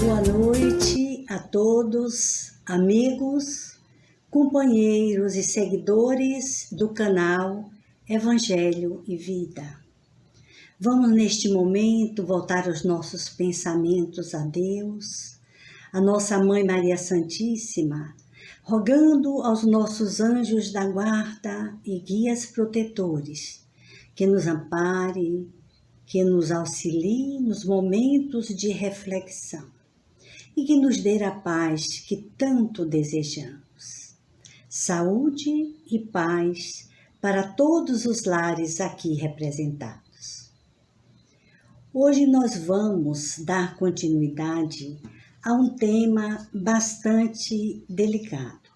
Boa noite a todos, amigos, companheiros e seguidores do canal Evangelho e Vida. Vamos neste momento voltar os nossos pensamentos a Deus, a nossa Mãe Maria Santíssima, rogando aos nossos anjos da guarda e guias protetores que nos ampare, que nos auxilie nos momentos de reflexão e que nos dê a paz que tanto desejamos. Saúde e paz para todos os lares aqui representados. Hoje nós vamos dar continuidade a um tema bastante delicado.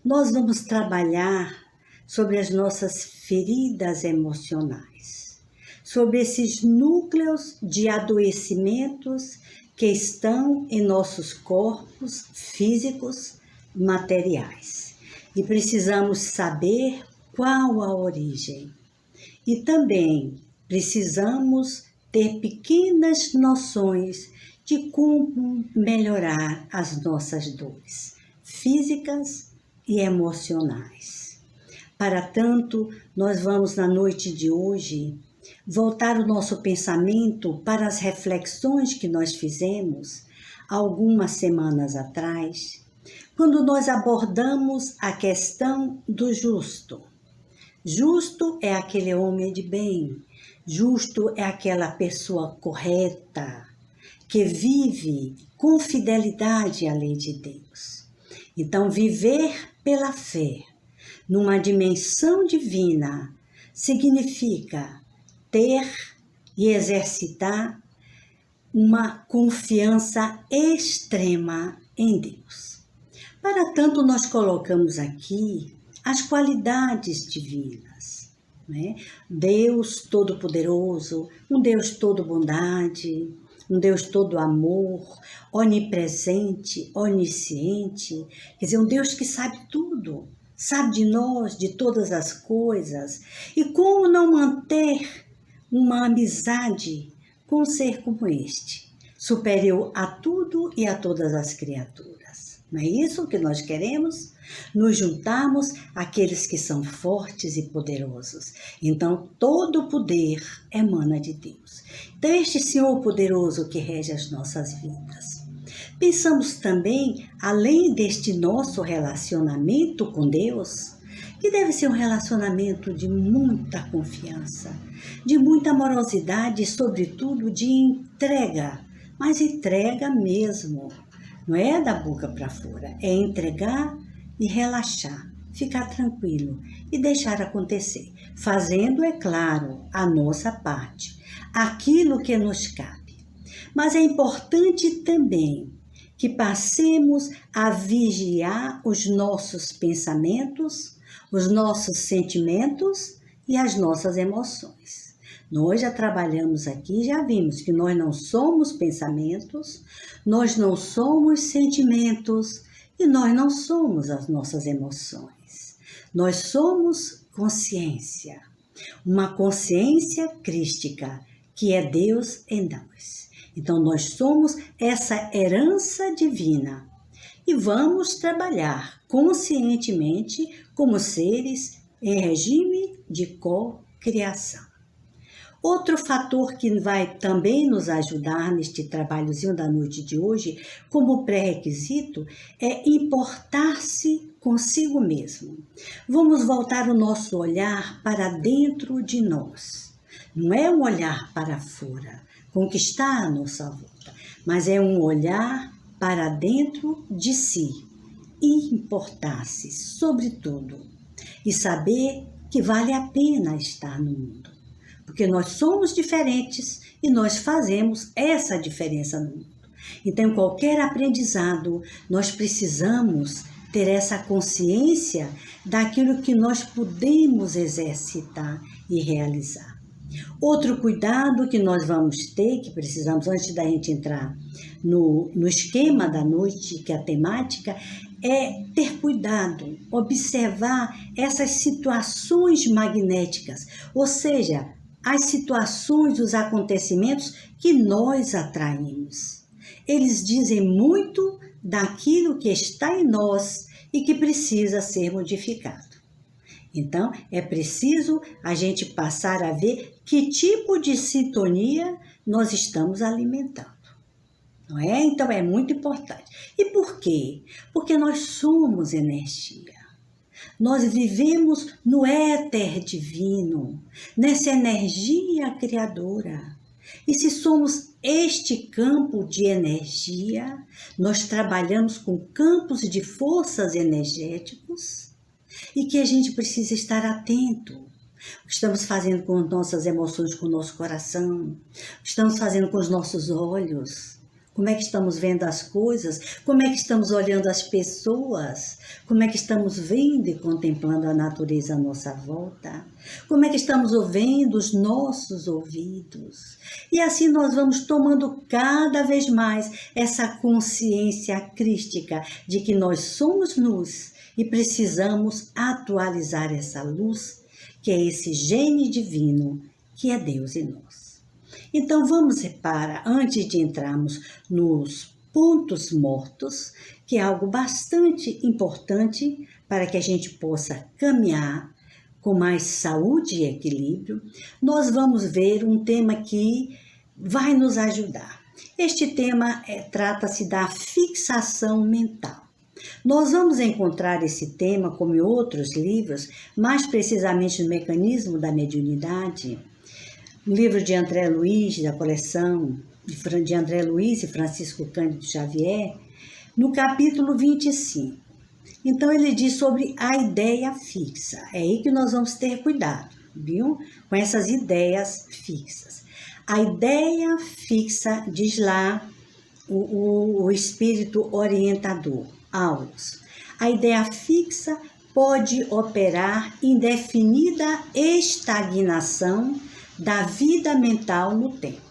Nós vamos trabalhar sobre as nossas feridas emocionais, sobre esses núcleos de adoecimentos que estão em nossos corpos físicos materiais. E precisamos saber qual a origem. E também precisamos ter pequenas noções de como melhorar as nossas dores físicas e emocionais. Para tanto, nós vamos na noite de hoje voltar o nosso pensamento para as reflexões que nós fizemos algumas semanas atrás, quando nós abordamos a questão do justo. Justo é aquele homem de bem, justo é aquela pessoa correta, que vive com fidelidade à lei de Deus. Então, viver pela fé, numa dimensão divina, significa ter e exercitar uma confiança extrema em Deus. Para tanto, nós colocamos aqui as qualidades divinas, né? Deus Todo-Poderoso, um Deus todo-bondade, um Deus todo amor, onipresente, onisciente, quer dizer, um Deus que sabe tudo, sabe de nós, de todas as coisas. E como não manter uma amizade com um ser como este, superior a tudo e a todas as criaturas? Não é isso que nós queremos? Nos juntarmos àqueles que são fortes e poderosos. Então, todo o poder emana de Deus. Então, este Senhor poderoso que rege as nossas vidas. Pensamos também, além deste nosso relacionamento com Deus, que deve ser um relacionamento de muita confiança, de muita amorosidade e, sobretudo, de entrega, mas entrega mesmo. Não é da boca para fora, é entregar e relaxar, ficar tranquilo e deixar acontecer, fazendo, é claro, a nossa parte, aquilo que nos cabe. Mas é importante também que passemos a vigiar os nossos pensamentos, os nossos sentimentos e as nossas emoções. Nós já trabalhamos aqui, já vimos que nós não somos pensamentos, nós não somos sentimentos e nós não somos as nossas emoções. Nós somos consciência, uma consciência crística, que é Deus em nós. Então, nós somos essa herança divina e vamos trabalhar conscientemente como seres em regime de cocriação. Outro fator que vai também nos ajudar neste trabalhozinho da noite de hoje, como pré-requisito, é importar-se consigo mesmo. Vamos voltar o nosso olhar para dentro de nós. Não é um olhar para fora, conquistar a nossa volta, mas é um olhar para dentro de si e importar-se, sobretudo, e saber que vale a pena estar no mundo. Porque nós somos diferentes e nós fazemos essa diferença no mundo. Então, em qualquer aprendizado, nós precisamos ter essa consciência daquilo que nós podemos exercitar e realizar. Outro cuidado que nós vamos ter, que precisamos, antes da gente entrar no esquema da noite, que é a temática, é ter cuidado, observar essas situações magnéticas, ou seja, as situações, os acontecimentos que nós atraímos. Eles dizem muito daquilo que está em nós e que precisa ser modificado. Então, é preciso a gente passar a ver que tipo de sintonia nós estamos alimentando. Não é? Então, é muito importante. E por quê? Porque nós somos energia. Nós vivemos no éter divino, nessa energia criadora. E se somos este campo de energia, nós trabalhamos com campos de forças energéticos e que a gente precisa estar atento. O que estamos fazendo com nossas emoções, com o nosso coração, o que estamos fazendo com os nossos olhos, como é que estamos vendo as coisas, como é que estamos olhando as pessoas, como é que estamos vendo e contemplando a natureza à nossa volta, como é que estamos ouvindo os nossos ouvidos. E assim nós vamos tomando cada vez mais essa consciência crística de que nós somos luz e precisamos atualizar essa luz, que é esse gene divino, que é Deus em nós. Então vamos para, antes de entrarmos nos pontos mortos, que é algo bastante importante para que a gente possa caminhar com mais saúde e equilíbrio, nós vamos ver um tema que vai nos ajudar. Este tema trata-se da fixação mental. Nós vamos encontrar esse tema, como em outros livros, mais precisamente no Mecanismo da Mediunidade, no livro de André Luiz, da coleção de André Luiz e Francisco Cândido Xavier, no capítulo 25. Então, ele diz sobre a ideia fixa. É aí que nós vamos ter cuidado, viu? Com essas ideias fixas. A ideia fixa, diz lá o espírito orientador, Aulus. A ideia fixa pode operar indefinida estagnação da vida mental no tempo.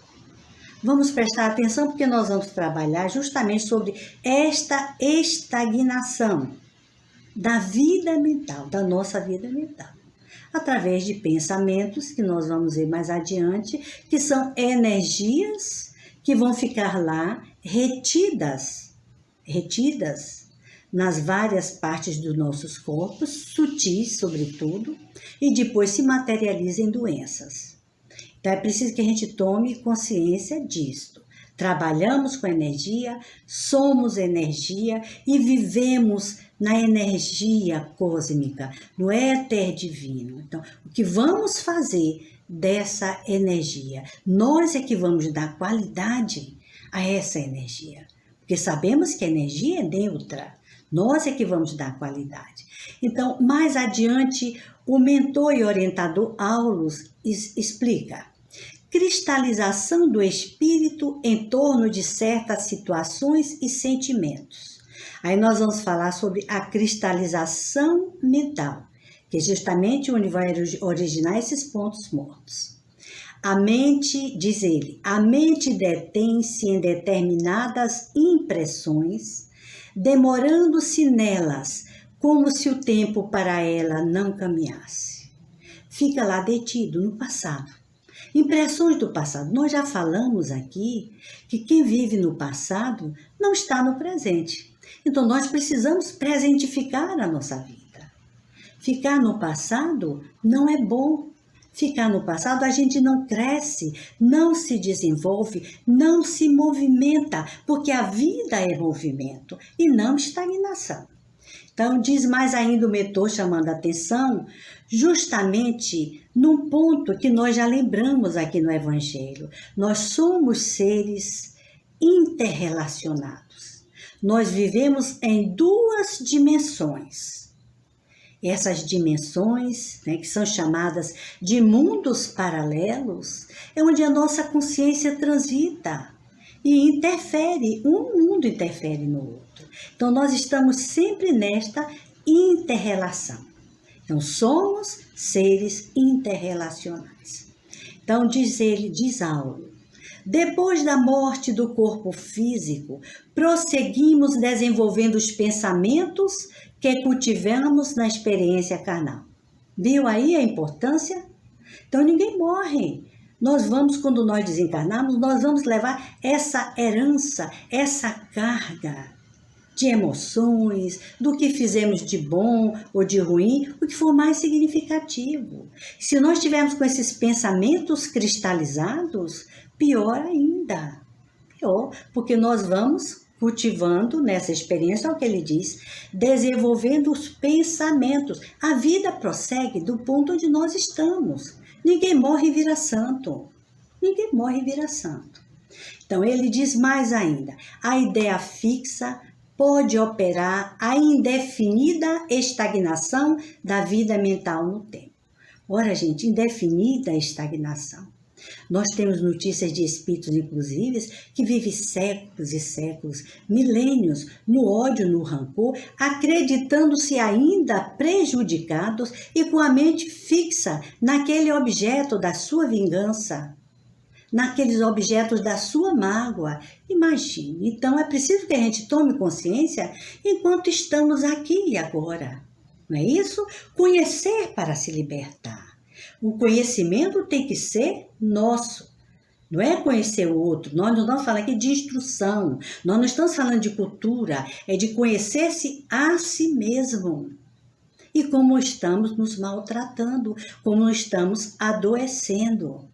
Vamos prestar atenção porque nós vamos trabalhar justamente sobre esta estagnação da vida mental, da nossa vida mental, através de pensamentos que nós vamos ver mais adiante, que são energias que vão ficar lá retidas nas várias partes dos nossos corpos, sutis sobretudo, e depois se materializam em doenças. Então, é preciso que a gente tome consciência disto. Trabalhamos com energia, somos energia e vivemos na energia cósmica, no éter divino. Então, o que vamos fazer dessa energia? Nós é que vamos dar qualidade a essa energia, porque sabemos que a energia é neutra. Nós é que vamos dar qualidade. Então, mais adiante, o mentor e orientador Aulus explica: cristalização do espírito em torno de certas situações e sentimentos. Aí nós vamos falar sobre a cristalização mental, que é justamente onde vai originar esses pontos mortos. A mente, diz ele, a mente detém-se em determinadas impressões, demorando-se nelas, como se o tempo para ela não caminhasse. Fica lá detido no passado. Impressões do passado. Nós já falamos aqui que quem vive no passado não está no presente. Então, nós precisamos presentificar a nossa vida. Ficar no passado não é bom. Ficar no passado, a gente não cresce, não se desenvolve, não se movimenta, porque a vida é movimento e não estagnação. Então, diz mais ainda o mentor, chamando a atenção, justamente num ponto que nós já lembramos aqui no Evangelho. Nós somos seres interrelacionados. Nós vivemos em duas dimensões. Essas dimensões, que são chamadas de mundos paralelos, é onde a nossa consciência transita e interfere, um mundo interfere no outro. Então, nós estamos sempre nesta interrelação. Então, somos seres interrelacionais. Então, diz Aulus, depois da morte do corpo físico, prosseguimos desenvolvendo os pensamentos que cultivamos na experiência carnal. Viu aí a importância? Então, ninguém morre. Nós vamos, quando nós desencarnarmos, nós vamos levar essa herança, essa carga de emoções, do que fizemos de bom ou de ruim, o que for mais significativo. Se nós estivermos com esses pensamentos cristalizados, pior ainda. Pior, porque nós vamos cultivando nessa experiência, é o que ele diz, desenvolvendo os pensamentos. A vida prossegue do ponto onde nós estamos. Ninguém morre e vira santo. Ninguém morre e vira santo. Então, ele diz mais ainda, a ideia fixa pode operar a indefinida estagnação da vida mental no tempo. Ora, gente, indefinida estagnação. Nós temos notícias de espíritos, inclusive, que vivem séculos e séculos, milênios, no ódio, no rancor, acreditando-se ainda prejudicados e com a mente fixa naquele objeto da sua vingança, naqueles objetos da sua mágoa. Imagine. Então, é preciso que a gente tome consciência enquanto estamos aqui e agora. Não é isso? Conhecer para se libertar. O conhecimento tem que ser nosso. Não é conhecer o outro. Nós não estamos falando aqui de instrução. Nós não estamos falando de cultura. É de conhecer-se a si mesmo. E como estamos nos maltratando, como estamos adoecendo.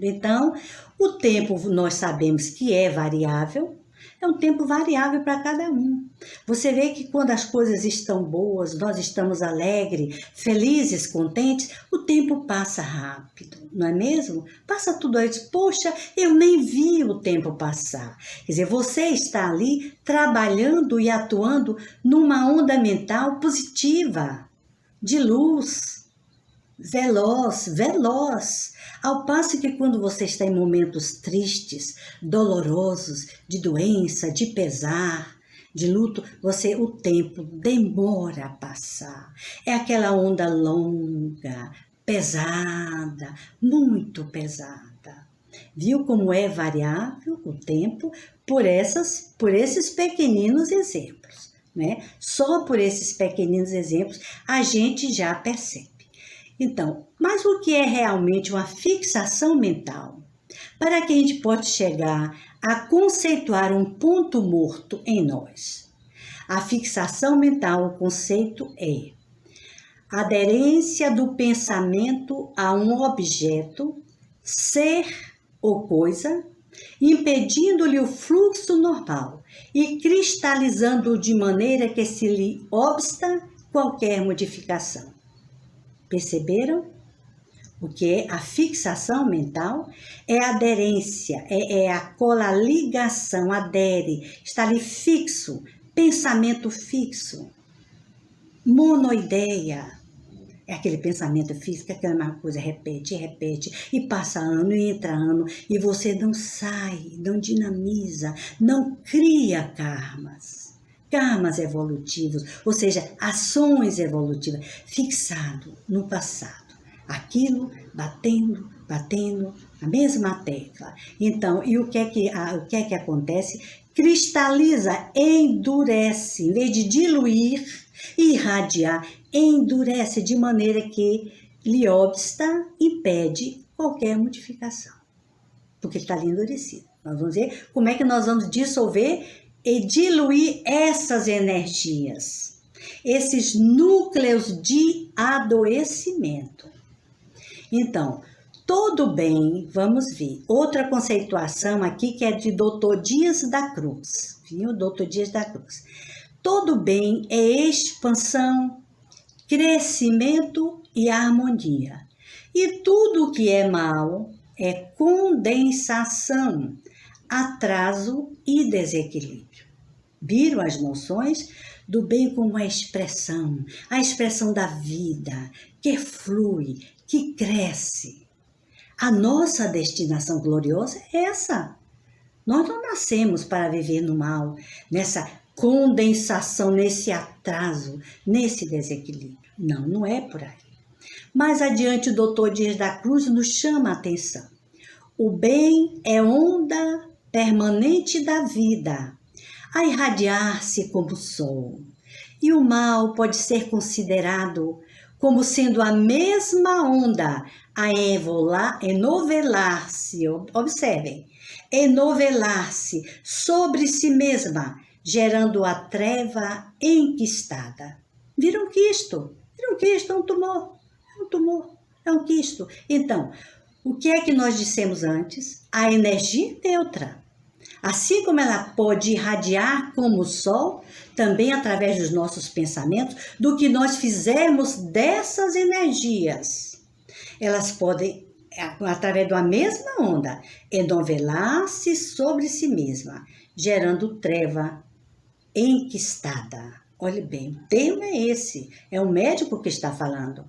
Então, o tempo nós sabemos que é variável, é um tempo variável para cada um. Você vê que quando as coisas estão boas, nós estamos alegres, felizes, contentes, o tempo passa rápido, não é mesmo? Passa tudo aí, poxa, eu nem vi o tempo passar. Quer dizer, você está ali trabalhando e atuando numa onda mental positiva, de luz, veloz, ao passo que quando você está em momentos tristes, dolorosos, de doença, de pesar, de luto, o tempo demora a passar. É aquela onda longa, pesada, muito pesada. Viu como é variável o tempo por esses pequeninos exemplos, né? Só por esses pequeninos exemplos a gente já percebe. Então, mas o que é realmente uma fixação mental? Para que a gente possa chegar a conceituar um ponto morto em nós. A fixação mental, o conceito é aderência do pensamento a um objeto, ser ou coisa, impedindo-lhe o fluxo normal e cristalizando-o de maneira que se lhe obsta qualquer modificação. Perceberam? O que é a fixação mental? É a aderência, é a ligação, adere, está ali fixo, pensamento fixo, monoideia. É aquele pensamento fixo, que é aquela mesma coisa repete, e passa ano e entra ano, e você não sai, não dinamiza, não cria karmas evolutivos, ou seja, ações evolutivas, fixado no passado. Aquilo batendo, a mesma tecla. Então, e o que é que acontece? Cristaliza, endurece, em vez de diluir, irradiar, endurece de maneira que lhe obsta, impede qualquer modificação. Porque está ali endurecido. Nós vamos ver como é que nós vamos dissolver e diluir essas energias, esses núcleos de adoecimento. Então, todo bem, vamos ver, outra conceituação aqui que é de Dr. Dias da Cruz, viu? Dr. Dias da Cruz. Todo bem é expansão, crescimento e harmonia. E tudo que é mal é condensação, atraso e desequilíbrio. Viram as noções do bem como a expressão da vida, que flui, que cresce. A nossa destinação gloriosa é essa. Nós não nascemos para viver no mal, nessa condensação, nesse atraso, nesse desequilíbrio. Não, não é por aí. Mais adiante, o Dr. Dias da Cruz nos chama a atenção. O bem é onda permanente da vida, a irradiar-se como o sol. E o mal pode ser considerado como sendo a mesma onda a enovelar-se, observem, enovelar-se sobre si mesma, gerando a treva enquistada. Viram quisto? Viram quisto? É um tumor. É um tumor. É um quisto. Então, o que é que nós dissemos antes? A energia neutra. Assim como ela pode irradiar como o sol, também através dos nossos pensamentos, do que nós fizermos dessas energias. Elas podem, através da mesma onda, enovelar-se sobre si mesma, gerando treva enquistada. Olhe bem, o termo é esse, é o médico que está falando.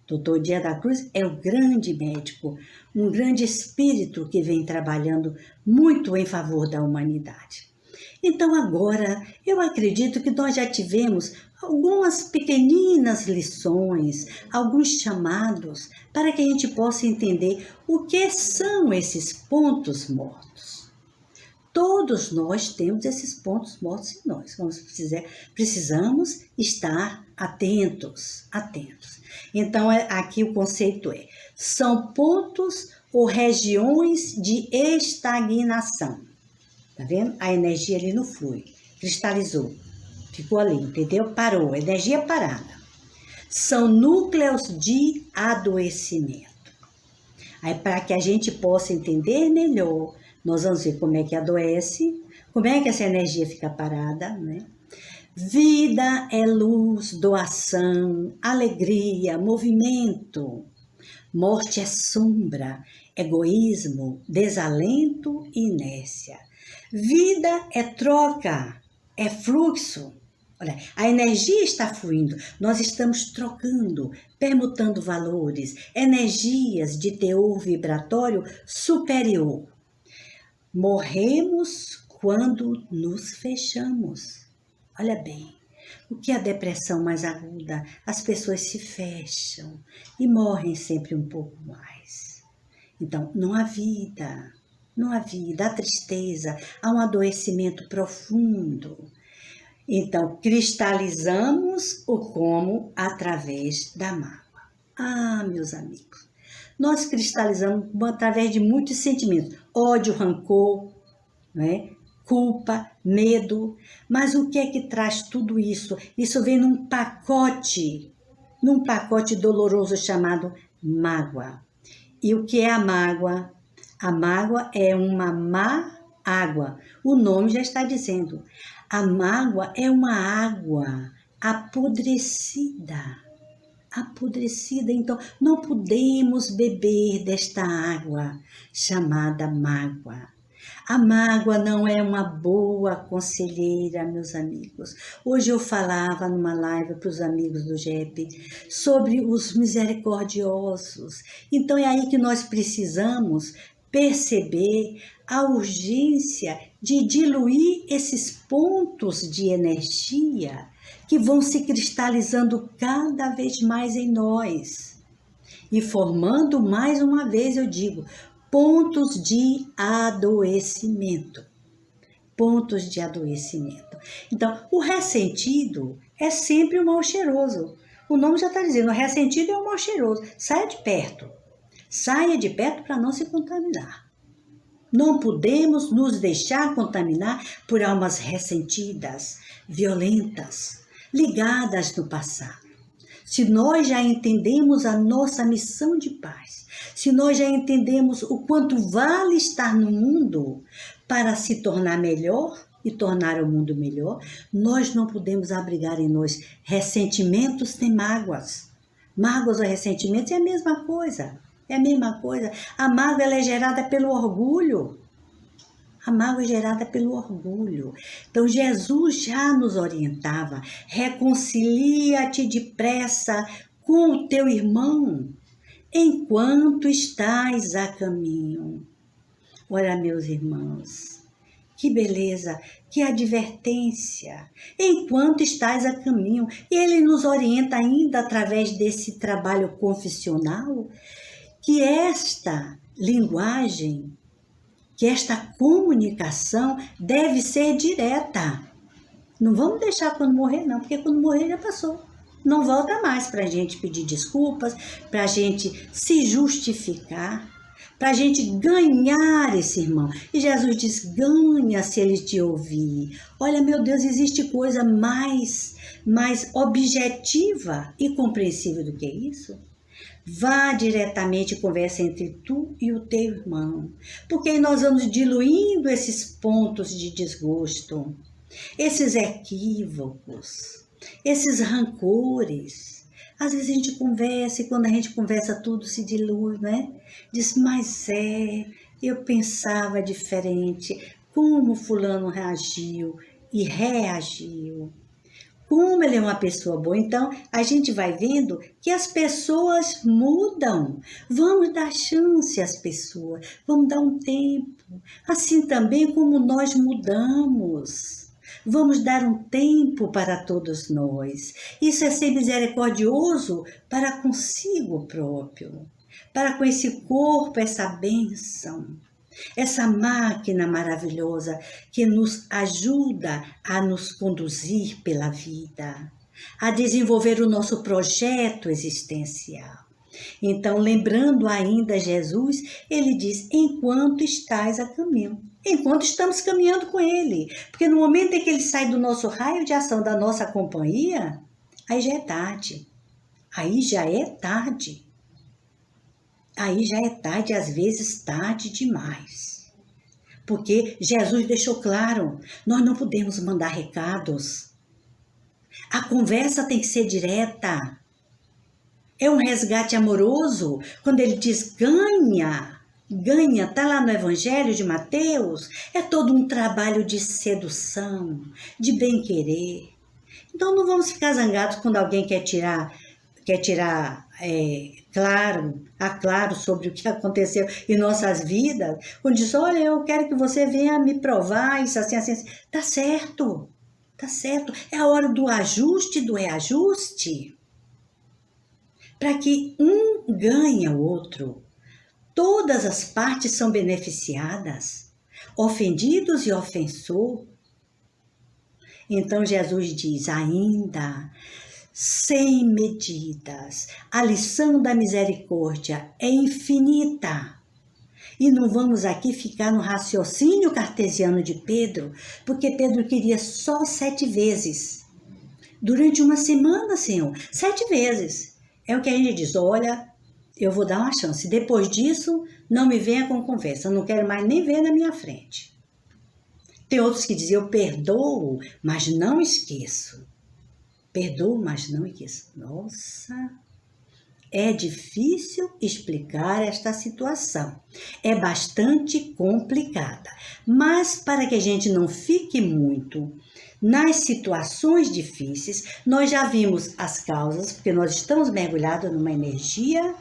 Dr. Dias da Cruz é o grande médico, um grande espírito que vem trabalhando muito em favor da humanidade. Então agora, eu acredito que nós já tivemos algumas pequeninas lições, alguns chamados, para que a gente possa entender o que são esses pontos mortos. Todos nós temos esses pontos mortos em nós. Precisamos estar atentos. Então, aqui o conceito são pontos ou regiões de estagnação. Tá vendo? A energia ali não flui, cristalizou, ficou ali, entendeu? Parou, energia parada. São núcleos de adoecimento. Aí, para que a gente possa entender melhor, nós vamos ver como é que adoece, como é que essa energia fica parada, né? Vida é luz, doação, alegria, movimento. Morte é sombra, egoísmo, desalento e inércia. Vida é troca, é fluxo. Olha, a energia está fluindo, nós estamos trocando, permutando valores, energias de teor vibratório superior. Morremos quando nos fechamos. Olha bem, o que é a depressão mais aguda? As pessoas se fecham e morrem sempre um pouco mais. Então, não há vida, há tristeza, há um adoecimento profundo. Então, cristalizamos o como através da mágoa. Ah, meus amigos, nós cristalizamos através de muitos sentimentos, ódio, rancor, né? Culpa, medo, mas o que é que traz tudo isso? Isso vem num pacote doloroso chamado mágoa. E o que é a mágoa? A mágoa é uma má água. O nome já está dizendo. A mágoa é uma água apodrecida. Então não podemos beber desta água chamada mágoa. A mágoa não é uma boa conselheira, meus amigos. Hoje eu falava numa live para os amigos do GEP sobre os misericordiosos. Então é aí que nós precisamos perceber a urgência de diluir esses pontos de energia que vão se cristalizando cada vez mais em nós e formando, mais uma vez eu digo, pontos de adoecimento. Então, o ressentido é sempre o mal cheiroso. O nome já está dizendo, o ressentido é o mal cheiroso. Saia de perto para não se contaminar. Não podemos nos deixar contaminar por almas ressentidas, violentas, ligadas no passado. Se nós já entendemos a nossa missão de paz, se nós já entendemos o quanto vale estar no mundo para se tornar melhor e tornar o mundo melhor, nós não podemos abrigar em nós ressentimentos nem mágoas. Mágoas ou ressentimentos é a mesma coisa. A mágoa ela é gerada pelo orgulho. Então, Jesus já nos orientava, reconcilia-te depressa com o teu irmão, enquanto estás a caminho. Ora, meus irmãos, que beleza, que advertência, enquanto estás a caminho. E ele nos orienta ainda através desse trabalho confessional, que esta linguagem, que esta comunicação deve ser direta. Não vamos deixar quando morrer, não, porque quando morrer já passou. não volta mais para a gente pedir desculpas, para a gente se justificar, para a gente ganhar esse irmão. E Jesus diz, ganha se ele te ouvir. Olha, meu Deus, existe coisa mais objetiva e compreensível do que isso? Vá diretamente e conversa entre tu e o teu irmão, porque aí nós vamos diluindo esses pontos de desgosto, esses equívocos, esses rancores. Às vezes a gente conversa e quando a gente conversa tudo se dilui, né? Diz, mas eu pensava diferente, como fulano reagiu e reagiu. Como ele é uma pessoa boa. Então, a gente vai vendo que as pessoas mudam. Vamos dar chance às pessoas, vamos dar um tempo. Assim também como nós mudamos. Vamos dar um tempo para todos nós. Isso é ser misericordioso para consigo próprio, para com esse corpo, essa bênção. Essa máquina maravilhosa que nos ajuda a nos conduzir pela vida, a desenvolver o nosso projeto existencial. Então, lembrando ainda Jesus, ele diz, enquanto estás a caminho, enquanto estamos caminhando com ele. Porque no momento em que ele sai do nosso raio de ação, da nossa companhia, aí já é tarde. Aí já é tarde. Aí já é tarde, às vezes tarde demais. Porque Jesus deixou claro, nós não podemos mandar recados. A conversa tem que ser direta. É um resgate amoroso, quando ele diz ganha, está lá no Evangelho de Mateus, é todo um trabalho de sedução, de bem-querer. Então não vamos ficar zangados quando alguém quer tirar claro sobre o que aconteceu em nossas vidas, quando diz, olha, eu quero que você venha me provar isso assim, assim, assim. Tá certo, é a hora do ajuste, do reajuste, para que um ganhe o outro. Todas as partes são beneficiadas, ofendidos e ofensor. Então Jesus diz, ainda sem medidas, a lição da misericórdia é infinita. E não vamos aqui ficar no raciocínio cartesiano de Pedro, porque Pedro queria só 7 vezes. Durante uma semana, Senhor, 7 vezes. É o que a gente diz, olha, eu vou dar uma chance. Depois disso, não me venha com conversa, eu não quero mais nem ver na minha frente. Tem outros que dizem, eu perdoo, mas não esqueço. Perdoo, mas não esqueço. Nossa, é difícil explicar esta situação. É bastante complicada. Mas para que a gente não fique muito nas situações difíceis, nós já vimos as causas, porque nós estamos mergulhados numa energia,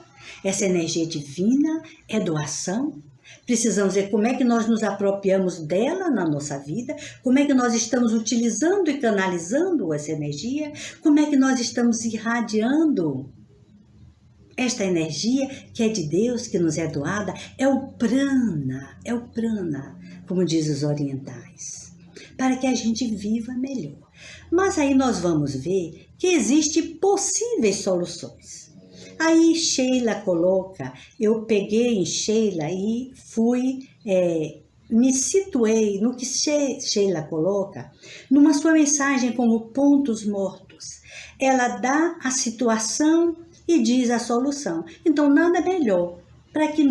essa energia divina é doação. Precisamos ver como é que nós nos apropriamos dela na nossa vida, como é que nós estamos utilizando e canalizando essa energia, como é que nós estamos irradiando esta energia que é de Deus, que nos é doada, é o prana, como diz os orientais, para que a gente viva melhor. Mas aí nós vamos ver que existem possíveis soluções. Aí Sheila coloca, eu peguei em Sheila e me situei no que Sheila coloca, numa sua mensagem como pontos mortos. Ela dá a situação e diz a solução. Então nada melhor para que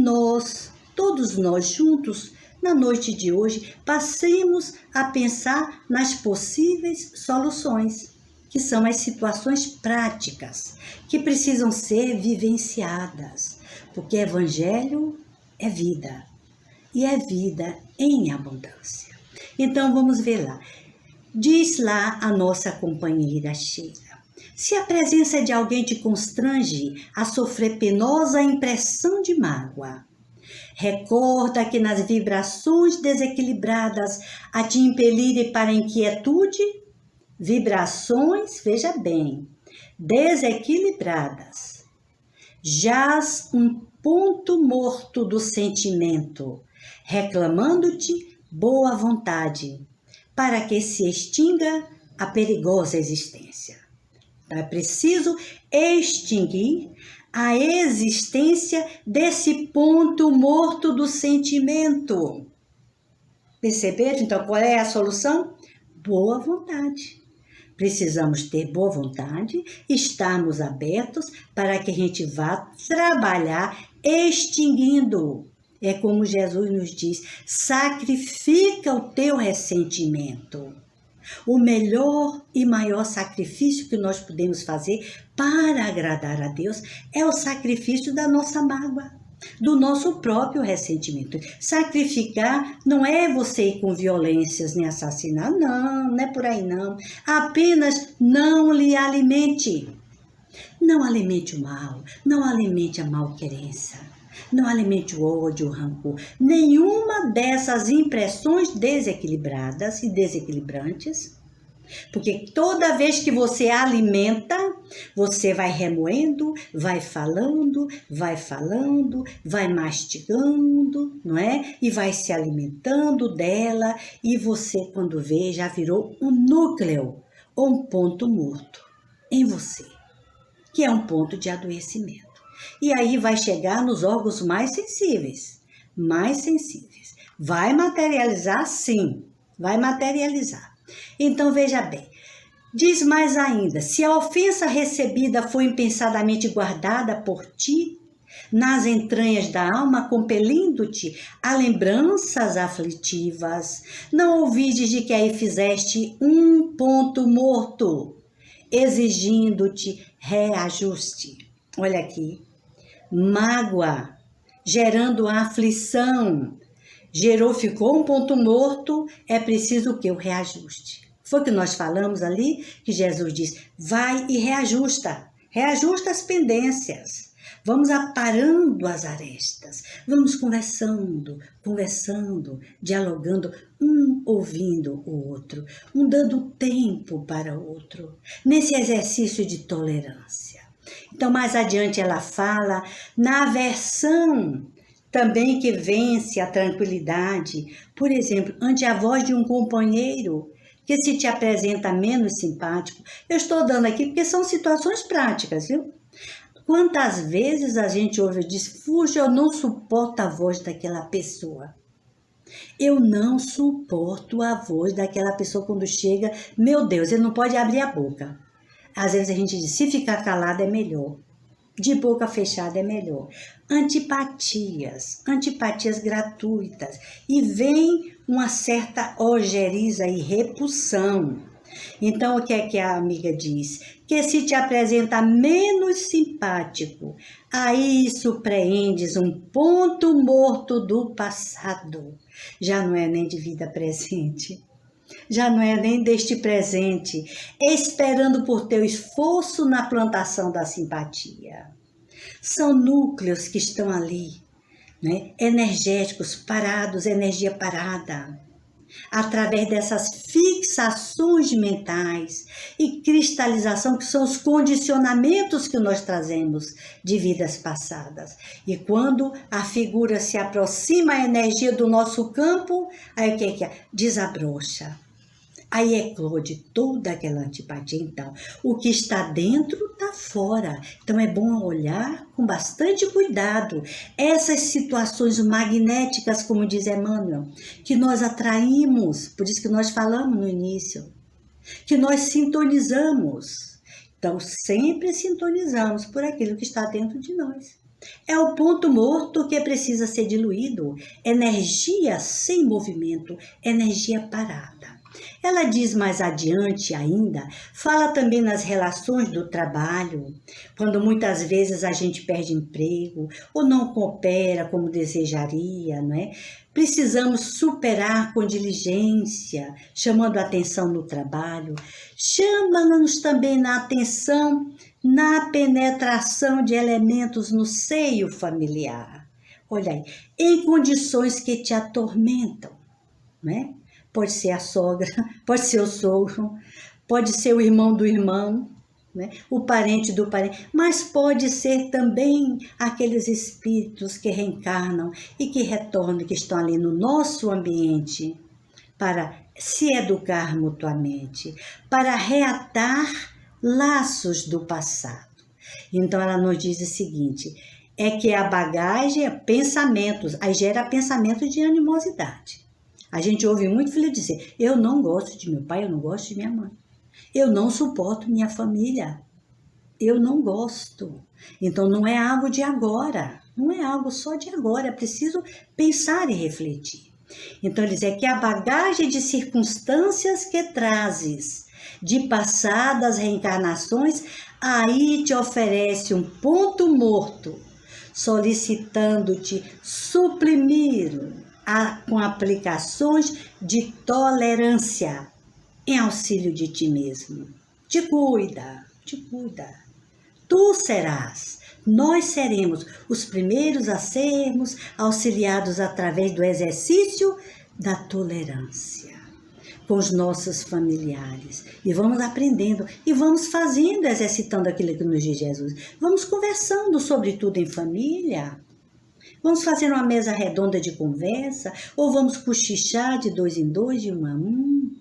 todos nós juntos, na noite de hoje, passemos a pensar nas possíveis soluções, que são as situações práticas, que precisam ser vivenciadas, porque Evangelho é vida, e é vida em abundância. Então vamos ver lá. Diz lá a nossa companheira Sheila, se a presença de alguém te constrange a sofrer penosa impressão de mágoa, recorda que nas vibrações desequilibradas a te impelirem para a inquietude, vibrações, veja bem, desequilibradas, jaz um ponto morto do sentimento, reclamando-te boa vontade, para que se extinga a perigosa existência. Então, é preciso extinguir a existência desse ponto morto do sentimento. Perceberam? Então, qual é a solução? Boa vontade. Precisamos ter boa vontade, estarmos abertos para que a gente vá trabalhar extinguindo. É como Jesus nos diz, sacrifica o teu ressentimento. O melhor e maior sacrifício que nós podemos fazer para agradar a Deus é o sacrifício da nossa mágoa, do nosso próprio ressentimento. Sacrificar não é você ir com violências nem assassinar, não é por aí não. Apenas não lhe alimente. Não alimente o mal, não alimente a malquerença, não alimente o ódio, o rancor. Nenhuma dessas impressões desequilibradas e desequilibrantes, porque toda vez que você alimenta, você vai remoendo, vai falando, vai mastigando, não é? E vai se alimentando dela, e você, quando vê, já virou um núcleo ou um ponto morto em você, que é um ponto de adoecimento. E aí vai chegar nos órgãos mais sensíveis. Vai materializar, sim, vai materializar. Então, veja bem, diz mais ainda, se a ofensa recebida foi impensadamente guardada por ti, nas entranhas da alma, compelindo-te a lembranças aflitivas, não ouvides de que aí fizeste um ponto morto, exigindo-te reajuste. Olha aqui, mágoa, gerando aflição, ficou um ponto morto, é preciso o quê? O reajuste. Foi o que nós falamos ali, que Jesus diz, vai e reajusta as pendências. Vamos aparando as arestas, vamos conversando, dialogando, um ouvindo o outro, um dando tempo para o outro, nesse exercício de tolerância. Então, mais adiante ela fala na aversão também que vence a tranquilidade. Por exemplo, ante a voz de um companheiro que se te apresenta menos simpático. Eu estou dando aqui porque são situações práticas, viu? Quantas vezes a gente ouve e diz, fuja, eu não suporto a voz daquela pessoa. Eu não suporto a voz daquela pessoa quando chega, meu Deus, ele não pode abrir a boca. Às vezes a gente diz, se ficar calado é melhor. De boca fechada é melhor. Antipatias gratuitas. E vem uma certa ojeriza e repulsão. Então, o que é que a amiga diz? Que se te apresenta menos simpático, aí surpreendes um ponto morto do passado. Já não é nem de vida presente. Já não é nem deste presente, esperando por teu esforço na plantação da simpatia. São núcleos que estão ali, né? Energéticos, parados, energia parada. Através dessas fixações mentais e cristalização, que são os condicionamentos que nós trazemos de vidas passadas. E quando a figura se aproxima à energia do nosso campo, aí o que é? Desabrocha. Aí eclode toda aquela antipatia. Então, o que está dentro está fora. Então, é bom olhar com bastante cuidado essas situações magnéticas, como diz Emmanuel, que nós atraímos, por isso que nós falamos no início, que nós sintonizamos. Então, sempre sintonizamos por aquilo que está dentro de nós. É o ponto morto que precisa ser diluído. Energia sem movimento, energia parada. Ela diz mais adiante ainda, fala também nas relações do trabalho, quando muitas vezes a gente perde emprego ou não coopera como desejaria, não é? Precisamos superar com diligência, chamando a atenção no trabalho. Chama-nos também na atenção na penetração de elementos no seio familiar. Olha aí, em condições que te atormentam, não é? Pode ser a sogra, pode ser o sogro, pode ser o irmão do irmão, né? O parente do parente, mas pode ser também aqueles espíritos que reencarnam e que retornam, que estão ali no nosso ambiente, para se educar mutuamente, para reatar laços do passado. Então ela nos diz o seguinte, é que a bagagem é pensamentos, aí gera pensamento de animosidade. A gente ouve muito filho dizer, eu não gosto de meu pai, eu não gosto de minha mãe. Eu não suporto minha família. Eu não gosto. Então não é algo de agora, não é algo só de agora, é preciso pensar e refletir. Então ele diz, é que a bagagem de circunstâncias que trazes, de passadas reencarnações, aí te oferece um ponto morto, solicitando-te suprimir com aplicações de tolerância em auxílio de ti mesmo. Te cuida, te cuida. Tu serás, nós seremos os primeiros a sermos auxiliados através do exercício da tolerância com os nossos familiares. E vamos aprendendo e vamos fazendo, exercitando aquilo que nos diz Jesus. Vamos conversando sobre tudo em família. Vamos fazer uma mesa redonda de conversa ou vamos cochichar de 2 em 2, de 1 a 1.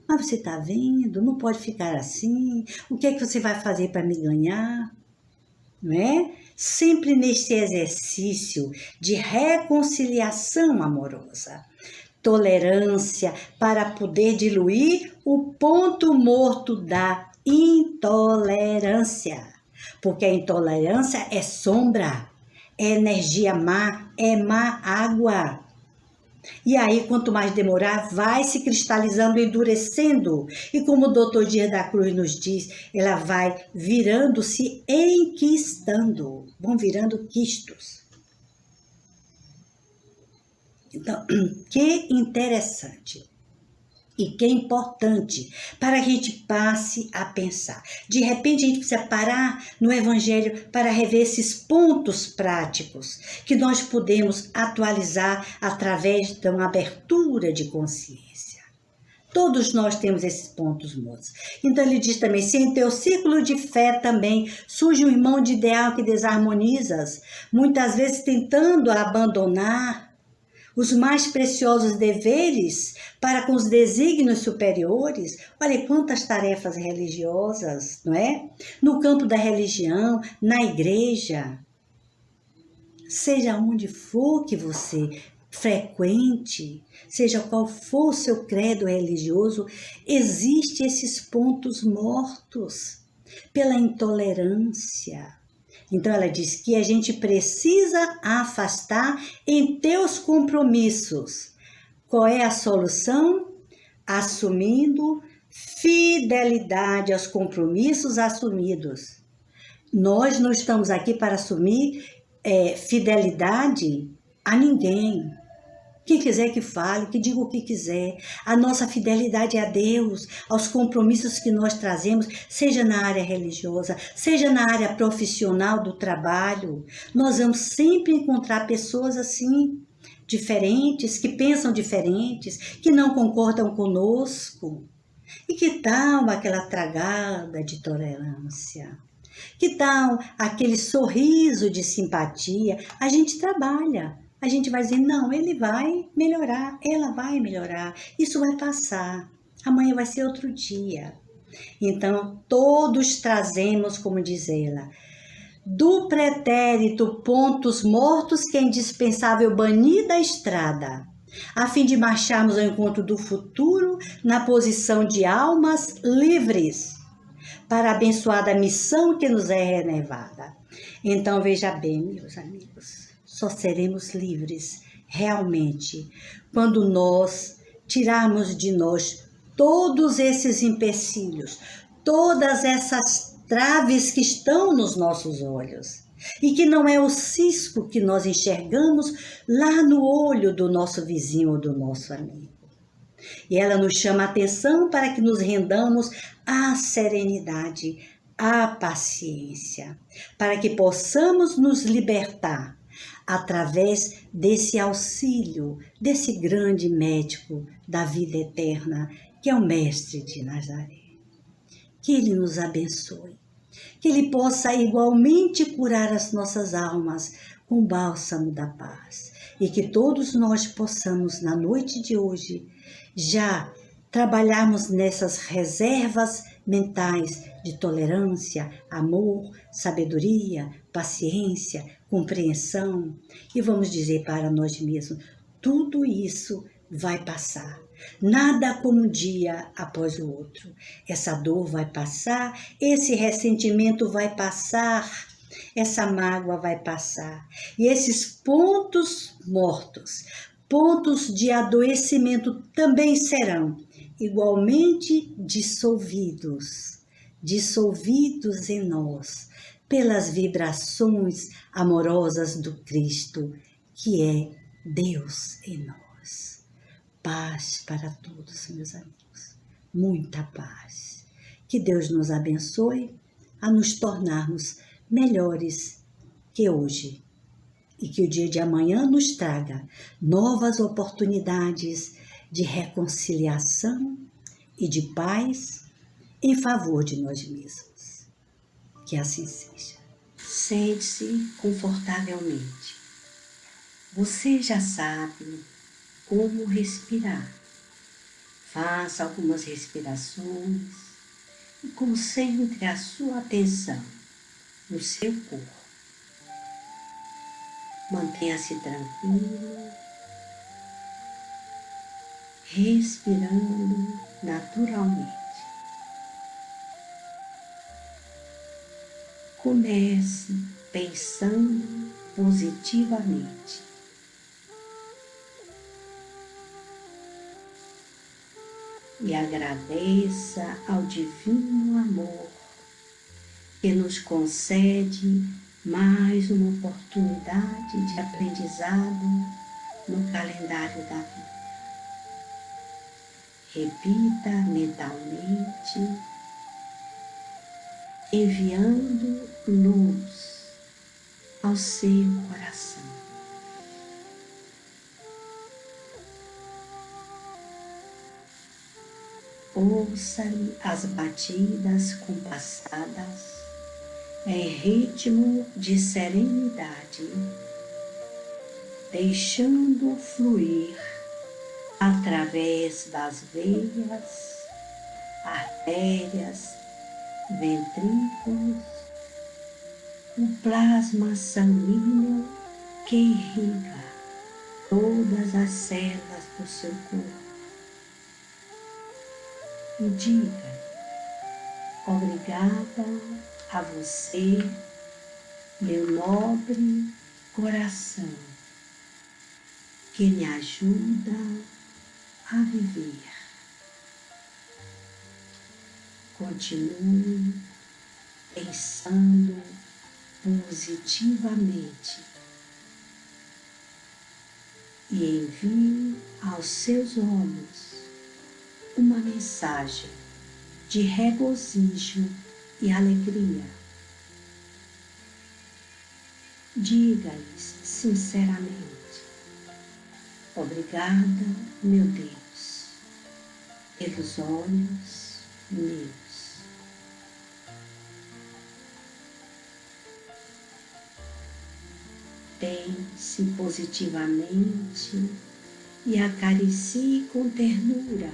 Mas você está vendo, não pode ficar assim. O que é que você vai fazer para me ganhar? Não é? Sempre nesse exercício de reconciliação amorosa. Tolerância para poder diluir o ponto morto da intolerância. Porque a intolerância é sombra, é energia má, é má água. E aí, quanto mais demorar, vai se cristalizando, endurecendo. E como o Dr. Dias da Cruz nos diz, ela vai virando-se enquistando. Vão virando quistos. Então, que interessante. E que importante para que a gente passe a pensar. De repente, a gente precisa parar no Evangelho para rever esses pontos práticos que nós podemos atualizar através de uma abertura de consciência. Todos nós temos esses pontos mortos. Então, ele diz também, se em teu círculo de fé também surge um irmão de ideal que desarmonizas, muitas vezes tentando abandonar os mais preciosos deveres para com os desígnios superiores. Olha quantas tarefas religiosas, não é? No campo da religião, na igreja. Seja onde for que você frequente, seja qual for o seu credo religioso, existem esses pontos mortos pela intolerância. Então ela diz que a gente precisa afastar em teus compromissos. Qual é a solução? Assumindo fidelidade aos compromissos assumidos. Nós não estamos aqui para assumir fidelidade a ninguém. Quem quiser que fale, que diga o que quiser. A nossa fidelidade é a Deus, aos compromissos que nós trazemos, seja na área religiosa, seja na área profissional do trabalho. Nós vamos sempre encontrar pessoas assim, diferentes, que pensam diferentes, que não concordam conosco. E que tal aquela tragada de tolerância? Que tal aquele sorriso de simpatia? A gente trabalha. A gente vai dizer, não, ele vai melhorar, ela vai melhorar, isso vai passar, amanhã vai ser outro dia. Então, todos trazemos, como diz ela, do pretérito pontos mortos que é indispensável banir da estrada, a fim de marcharmos ao encontro do futuro na posição de almas livres, para a abençoada missão que nos é reservada. Então, veja bem, meus amigos, só seremos livres, realmente, quando nós tirarmos de nós todos esses empecilhos, todas essas traves que estão nos nossos olhos, e que não é o cisco que nós enxergamos lá no olho do nosso vizinho ou do nosso amigo. E ela nos chama a atenção para que nos rendamos à serenidade, à paciência, para que possamos nos libertar através desse auxílio, desse grande médico da vida eterna, que é o Mestre de Nazaré. Que Ele nos abençoe, que Ele possa igualmente curar as nossas almas com o bálsamo da paz, e que todos nós possamos, na noite de hoje, já trabalharmos nessas reservas mentais de tolerância, amor, sabedoria, paciência, compreensão. E vamos dizer para nós mesmos, tudo isso vai passar. Nada como um dia após o outro. Essa dor vai passar, esse ressentimento vai passar, essa mágoa vai passar. E esses pontos mortos, pontos de adoecimento também serão igualmente dissolvidos em nós, pelas vibrações amorosas do Cristo, que é Deus em nós. Paz para todos, meus amigos. Muita paz. Que Deus nos abençoe a nos tornarmos melhores que hoje. E que o dia de amanhã nos traga novas oportunidades de reconciliação e de paz em favor de nós mesmos. Que assim seja. Sente-se confortavelmente. Você já sabe como respirar. Faça algumas respirações e concentre a sua atenção no seu corpo. Mantenha-se tranquilo, respirando naturalmente. Comece pensando positivamente. E agradeça ao divino amor que nos concede mais uma oportunidade de aprendizado no calendário da vida. Repita mentalmente, enviando luz ao seu coração. Ouça-lhe as batidas compassadas em ritmo de serenidade, deixando fluir através das veias, artérias, ventrículos, o plasma sanguíneo que irriga todas as células do seu corpo. E diga: obrigada a você, meu nobre coração, que me ajuda a viver. Continue pensando positivamente e envie aos seus olhos uma mensagem de regozijo e alegria. Diga-lhes sinceramente: obrigada, meu Deus, pelos olhos meus. Pense positivamente e acaricie com ternura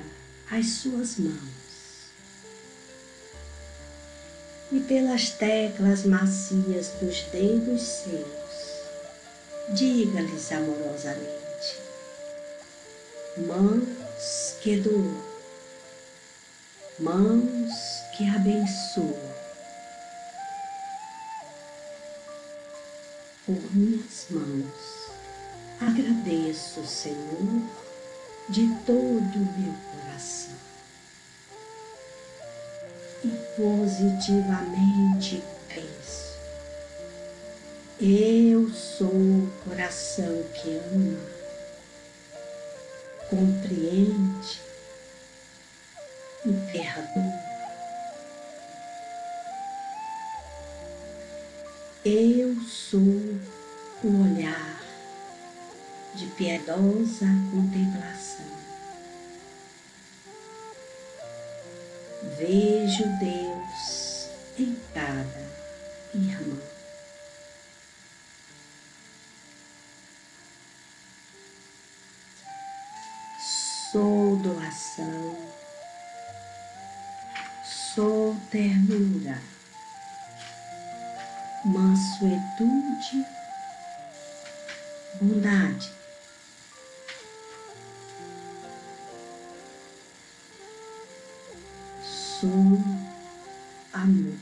as suas mãos. E pelas teclas macias dos dedos seus, diga-lhes amorosamente: mãos que doam, mãos que abençoam. Por minhas mãos, agradeço, Senhor, de todo o meu coração. E positivamente penso: eu sou o coração que ama, compreende e perdoa. Eu sou o olhar de piedosa contemplação. Vejo Deus em cada irmão. Sou doação, sou ternura, mansuetude, bondade. Sou amor.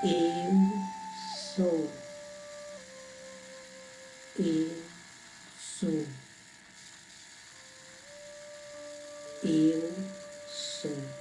Eu sou. Eu sou. Eu sou.